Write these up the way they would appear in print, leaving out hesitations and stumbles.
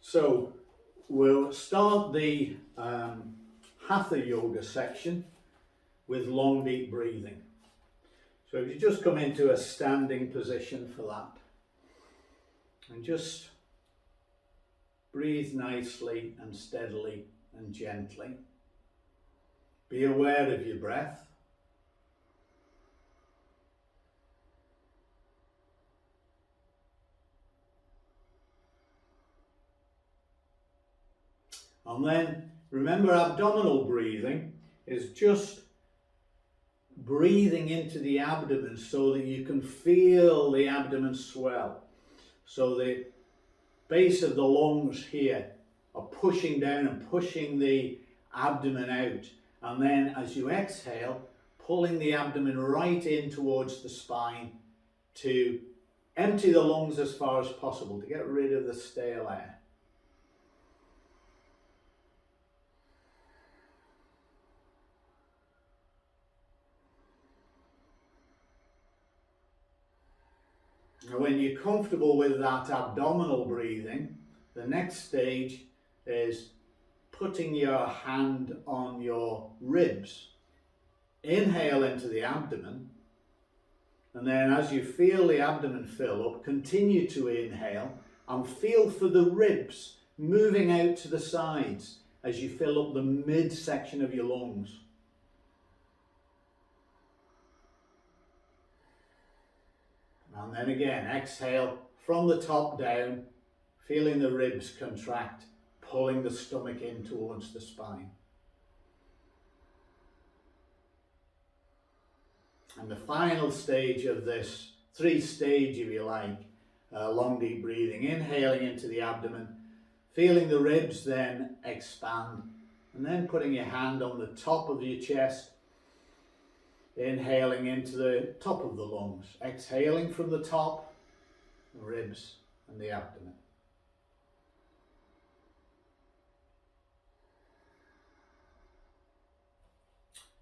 So we'll start the Hatha Yoga section with long deep breathing. So if you just come into a standing position for that and just breathe nicely and steadily and gently. Be aware of your breath. And then remember, abdominal breathing is just breathing into the abdomen so that you can feel the abdomen swell. So the base of the lungs here are pushing down and pushing the abdomen out. And then as you exhale, pulling the abdomen right in towards the spine to empty the lungs as far as possible, to get rid of the stale air. Now, when you're comfortable with that abdominal breathing, the next stage is putting your hand on your ribs. Inhale into the abdomen, and then as you feel the abdomen fill up, continue to inhale and feel for the ribs moving out to the sides as you fill up the midsection of your lungs. And then again, exhale from the top down, feeling the ribs contract, pulling the stomach in towards the spine. And the final stage of this three-stage, if you like, long deep breathing, inhaling into the abdomen, feeling the ribs then expand, and then putting your hand on the top of your chest, inhaling into the top of the lungs, exhaling from the top, the ribs and the abdomen.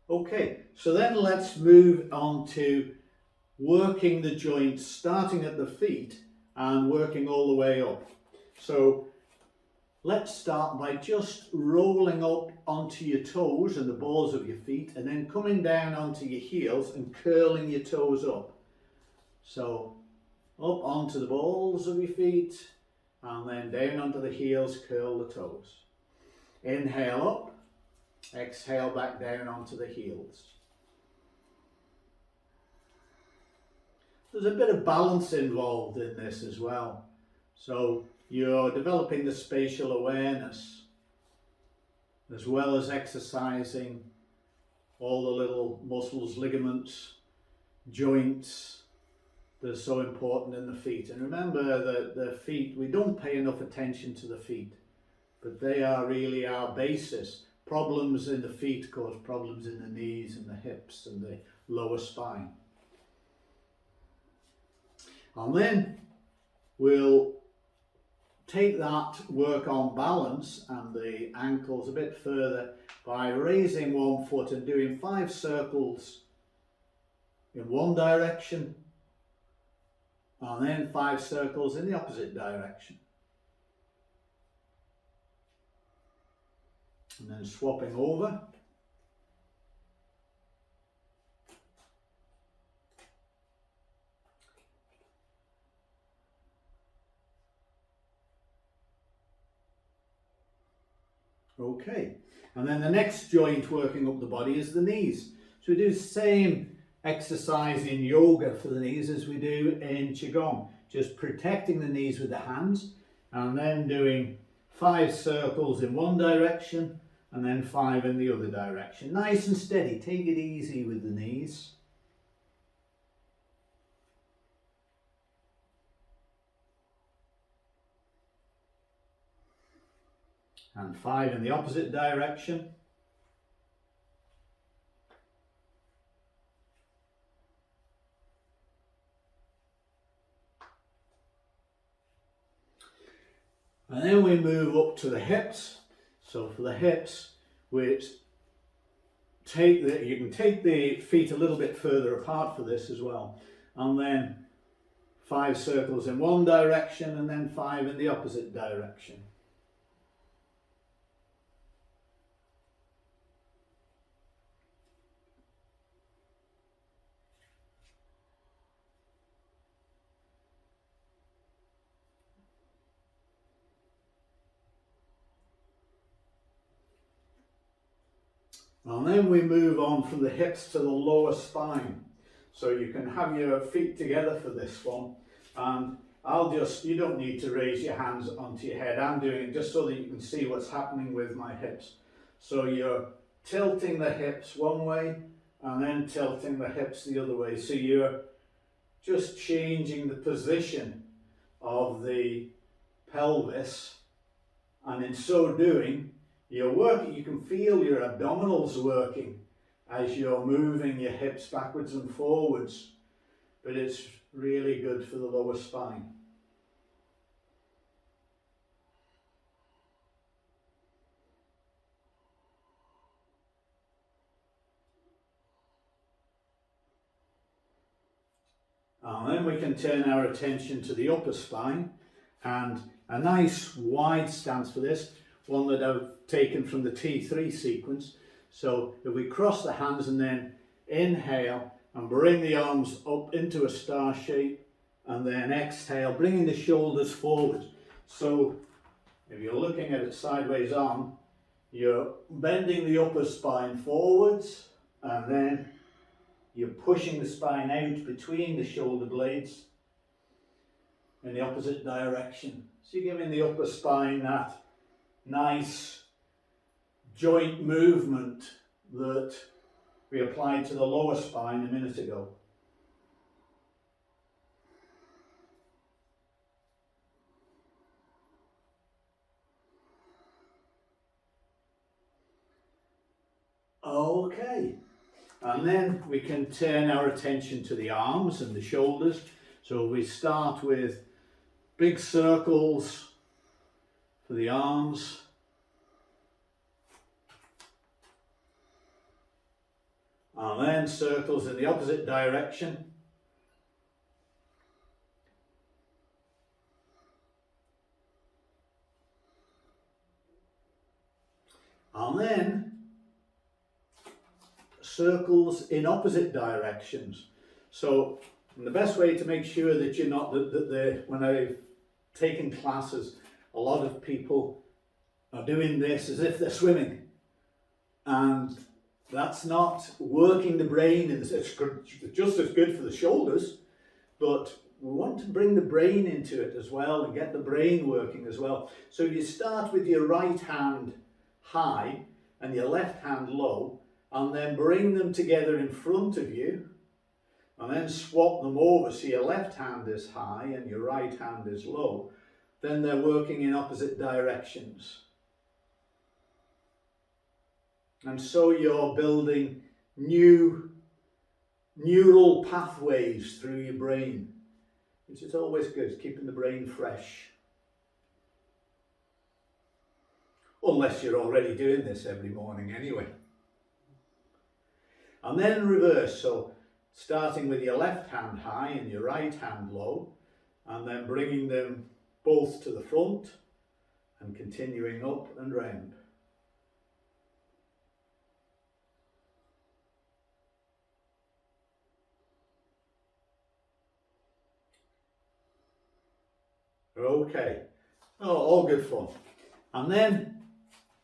Okay, so then let's move on to working the joints, starting at the feet and working all the way up. So let's start by just rolling up onto your toes and the balls of your feet, and then coming down onto your heels and curling your toes up. So up onto the balls of your feet, and then down onto the heels, curl the toes. Inhale up, exhale back down onto the heels. There's a bit of balance involved in this as well. So you're developing the spatial awareness as well as exercising all the little muscles, ligaments, joints that are so important in the feet. And remember that the feet, we don't pay enough attention to the feet, but they are really our basis. Problems in the feet cause problems in the knees and the hips and the lower spine. And then we'll take that work on balance and the ankles a bit further by raising one foot and doing 5 circles in one direction, and then 5 circles in the opposite direction. And then swapping over. Okay, and then the next joint working up the body is the knees. So we do the same exercise in yoga for the knees as we do in Qigong, just protecting the knees with the hands, and then doing 5 circles in one direction and then 5 in the other direction. Nice and steady, take it easy with the knees. And 5 in the opposite direction. And then we move up to the hips. So for the hips, you can take the feet a little bit further apart for this as well. And then 5 circles in one direction and then 5 in the opposite direction. And then we move on from the hips to the lower spine. So you can have your feet together for this one. And you don't need to raise your hands onto your head. I'm doing it just so that you can see what's happening with my hips. So you're tilting the hips one way and then tilting the hips the other way. So you're just changing the position of the pelvis, and in so doing, you can feel your abdominals working as you're moving your hips backwards and forwards, but it's really good for the lower spine. And then we can turn our attention to the upper spine, and a nice wide stance for this, one that I've taken from the T3 sequence. So if we cross the hands and then inhale and bring the arms up into a star shape, and then exhale, bringing the shoulders forward. So if you're looking at it sideways on, you're bending the upper spine forwards, and then you're pushing the spine out between the shoulder blades in the opposite direction. So you're giving the upper spine that nice joint movement that we applied to the lower spine a minute ago. Okay, and then we can turn our attention to the arms and the shoulders. So we start with big circles for the arms. And then circles in the opposite direction. And then circles in opposite directions. So the best way to make sure that you're not, when I've taken classes, a lot of people are doing this as if they're swimming. And that's not working the brain. It's just as good for the shoulders, but we want to bring the brain into it as well and get the brain working as well. So you start with your right hand high and your left hand low, and then bring them together in front of you, and then swap them over so your left hand is high and your right hand is low. Then they're working in opposite directions. And so you're building new neural pathways through your brain, which is always good, keeping the brain fresh. Unless you're already doing this every morning anyway. And then reverse, so starting with your left hand high and your right hand low, and then bringing them both to the front and continuing up and round. Okay, all good fun. And then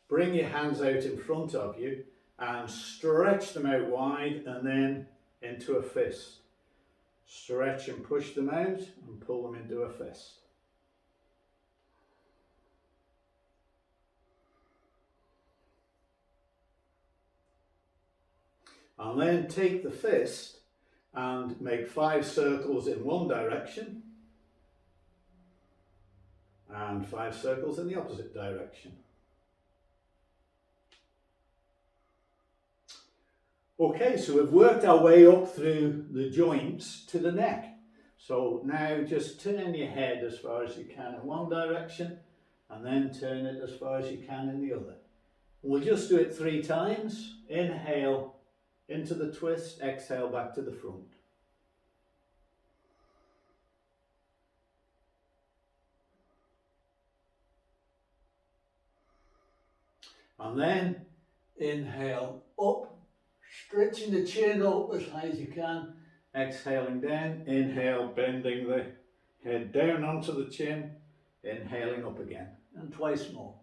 bring your hands out in front of you and stretch them out wide and then into a fist. Stretch and push them out and pull them into a fist. And then take the fist and make 5 circles in one direction and 5 circles in the opposite direction. Okay, so we've worked our way up through the joints to the neck. So now just turn your head as far as you can in one direction and then turn it as far as you can in the other. We'll just do it 3 times. Inhale into the twist, exhale back to the front. And then inhale up, stretching the chin up as high as you can. Exhaling down, inhale, bending the head down onto the chin, inhaling up again, and twice more.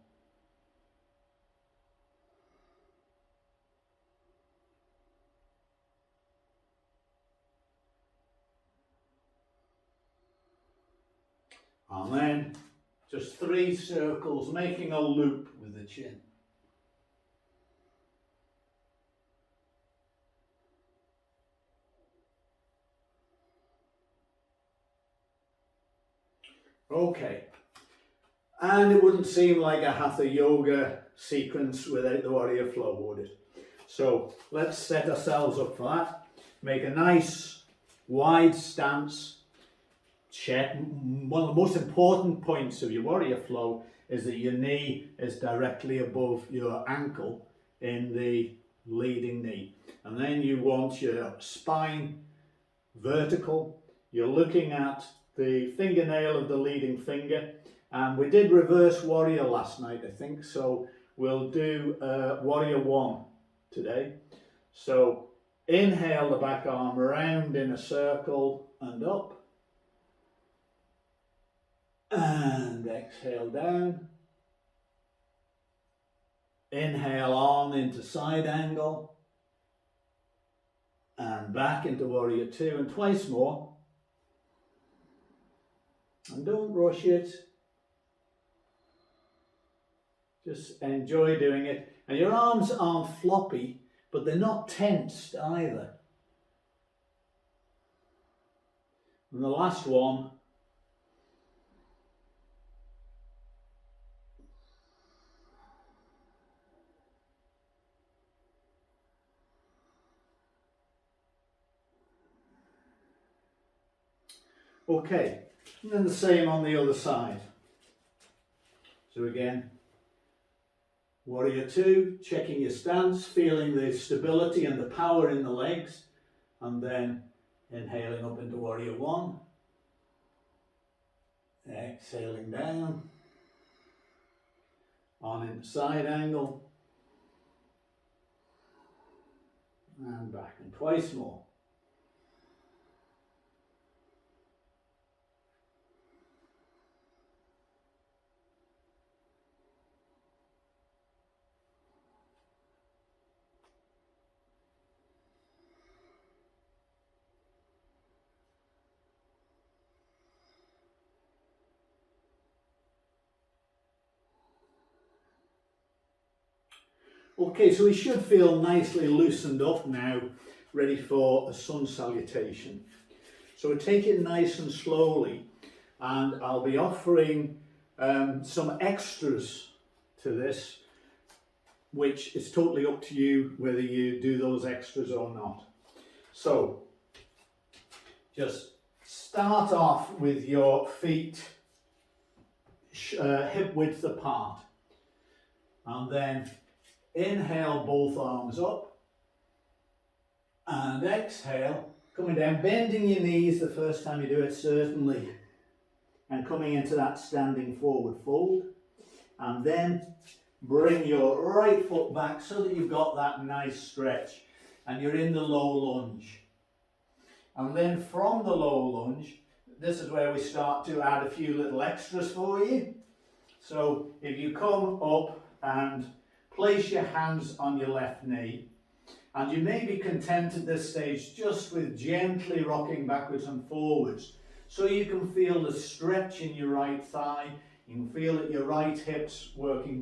And then just 3 circles, making a loop with the chin. Okay. And it wouldn't seem like a Hatha Yoga sequence without the warrior flow, would it? So let's set ourselves up for that. Make a nice wide stance. Check. One of the most important points of your warrior flow is that your knee is directly above your ankle in the leading knee. And then you want your spine vertical. You're looking at the fingernail of the leading finger. And we did reverse warrior last night, I think, so we'll do warrior 1 today. So inhale the back arm around in a circle and up. And exhale down. Inhale on into side angle. And back into warrior 2 and twice more. And don't rush it. Just enjoy doing it. And your arms aren't floppy, but they're not tensed either. And the last one. Okay, and then the same on the other side. So again, warrior 2, checking your stance, feeling the stability and the power in the legs, and then inhaling up into warrior 1, exhaling down, on into side angle, and back, and twice more. Okay, so we should feel nicely loosened up now, ready for a sun salutation. So we'll take it nice and slowly, and I'll be offering some extras to this, which is totally up to you whether you do those extras or not. So just start off with your feet hip width apart, and then inhale both arms up and exhale, coming down, bending your knees the first time you do it certainly, and coming into that standing forward fold, and then bring your right foot back so that you've got that nice stretch and you're in the low lunge. And then from the low lunge, this is where we start to add a few little extras for you. So if you come up and place your hands on your left knee, and you may be content at this stage just with gently rocking backwards and forwards, so you can feel the stretch in your right thigh, you can feel that your right hip's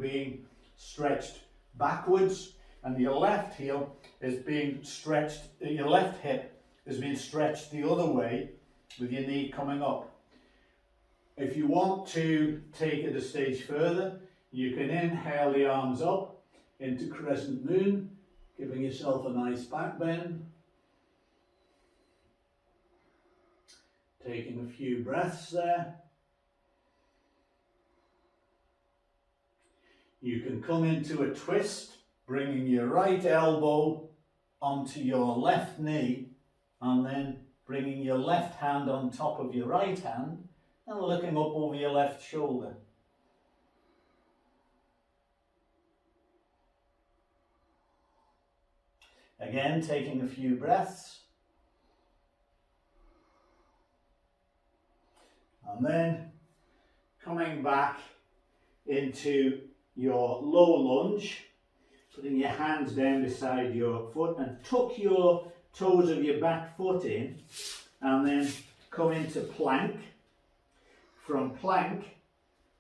being stretched backwards, and your left heel is being stretched, your left hip is being stretched the other way with your knee coming up. If you want to take it a stage further, you can inhale the arms up into crescent moon, giving yourself a nice back bend. Taking a few breaths there. You can come into a twist, bringing your right elbow onto your left knee, and then bringing your left hand on top of your right hand, and looking up over your left shoulder. Again, taking a few breaths. And then coming back into your low lunge, putting your hands down beside your foot and tuck your toes of your back foot in, and then come into plank. from plank,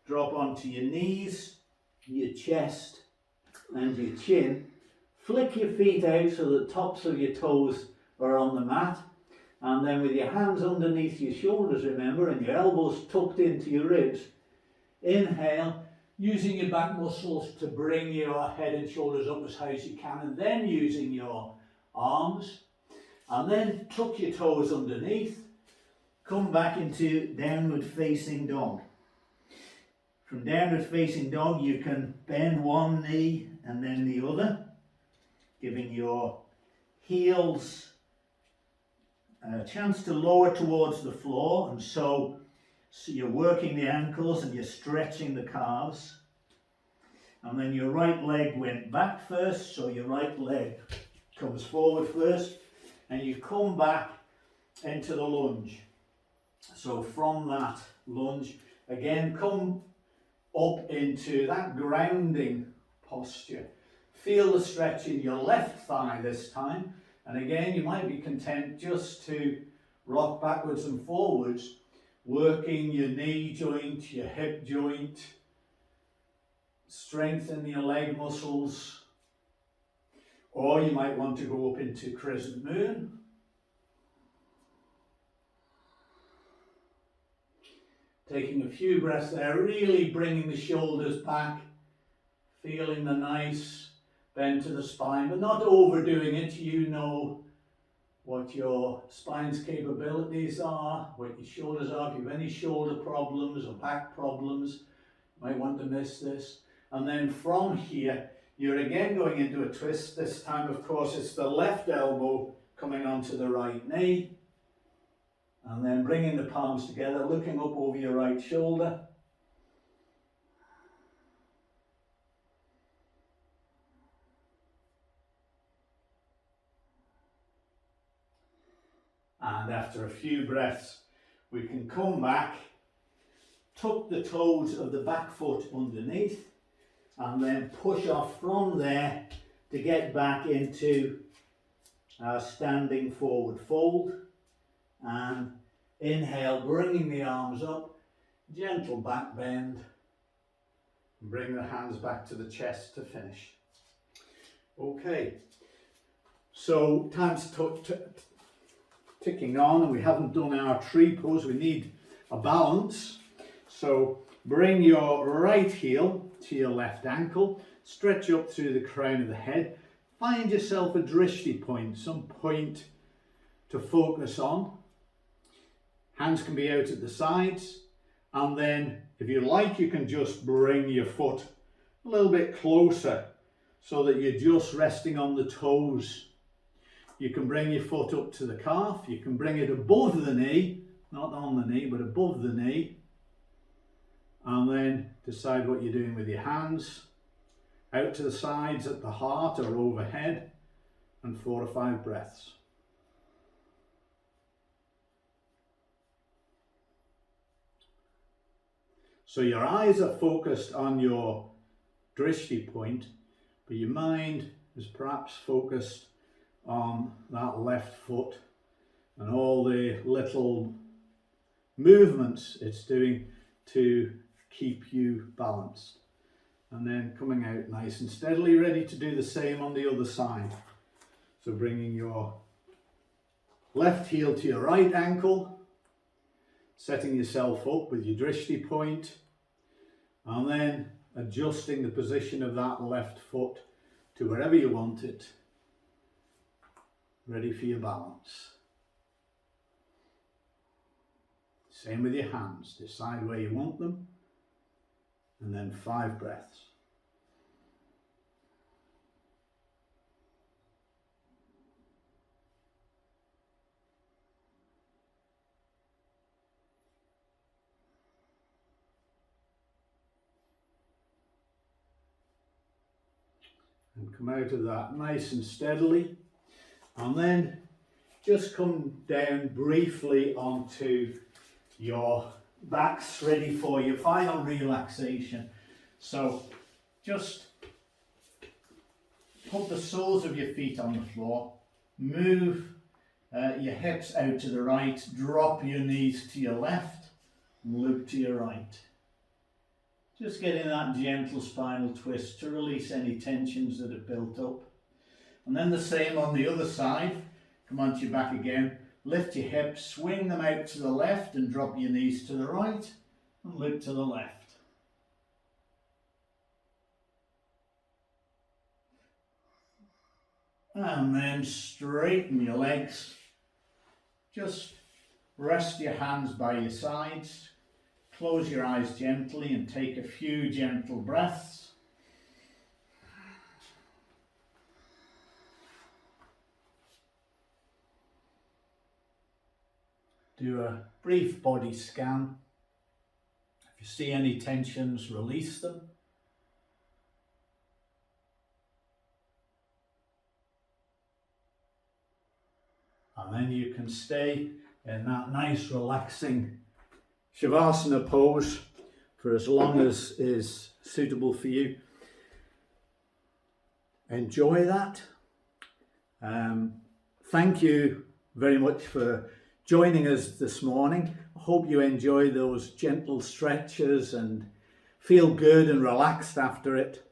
drop onto your knees, your chest and your chin. Flick your feet out so the tops of your toes are on the mat. And then with your hands underneath your shoulders, remember, and your elbows tucked into your ribs, inhale, using your back muscles to bring your head and shoulders up as high as you can, and then using your arms. And then tuck your toes underneath. Come back into downward facing dog. From downward facing dog, you can bend one knee and then the other, giving your heels a chance to lower towards the floor, and so you're working the ankles and you're stretching the calves. And then your right leg went back first, so your right leg comes forward first, and you come back into the lunge. So from that lunge, again, come up into that grounding posture. Feel the stretch in your left thigh this time. And again, you might be content just to rock backwards and forwards, working your knee joint, your hip joint, strengthen your leg muscles. Or you might want to go up into crescent moon. Taking a few breaths there, really bringing the shoulders back, feeling the nice bend to the spine, but not overdoing it. You know what your spine's capabilities are, what your shoulders are. If you have any shoulder problems or back problems, you might want to miss this. And then from here, you're again going into a twist. This time, of course, it's the left elbow coming onto the right knee. And then bringing the palms together, looking up over your right shoulder. And after a few breaths, we can come back, tuck the toes of the back foot underneath, and then push off from there to get back into our standing forward fold. And inhale, bringing the arms up, gentle back bend, and bring the hands back to the chest to finish. Okay, so time's ticking on, and we haven't done our tree pose. We need a balance. So bring your right heel to your left ankle, stretch up through the crown of the head, find yourself a drishti point, some point to focus on. Hands can be out at the sides, and then if you like, you can just bring your foot a little bit closer so that you're just resting on the toes. You can bring your foot up to the calf, you can bring it above the knee, not on the knee, but above the knee. And then decide what you're doing with your hands. Out to the sides, at the heart or overhead, and 4 or 5 breaths. So your eyes are focused on your drishti point, but your mind is perhaps focused on that left foot and all the little movements it's doing to keep you balanced. And then coming out nice and steadily, ready to do the same on the other side. So bringing your left heel to your right ankle, setting yourself up with your drishti point, and then adjusting the position of that left foot to wherever you want it, ready for your balance. Same with your hands, decide where you want them, and then 5 breaths. And come out of that nice and steadily, and then just come down briefly onto your backs, ready for your final relaxation. So just put the soles of your feet on the floor, move your hips out to the right, drop your knees to your left, and loop to your right. Just getting that gentle spinal twist to release any tensions that have built up. And then the same on the other side. Come onto your back again. Lift your hips, swing them out to the left and drop your knees to the right and loop to the left. And then straighten your legs. Just rest your hands by your sides. Close your eyes gently and take a few gentle breaths. Do a brief body scan. If you see any tensions, release them. And then you can stay in that nice relaxing Shavasana pose for as long as is suitable for you. Enjoy that. Thank you very much for joining us this morning. I hope you enjoy those gentle stretches and feel good and relaxed after it.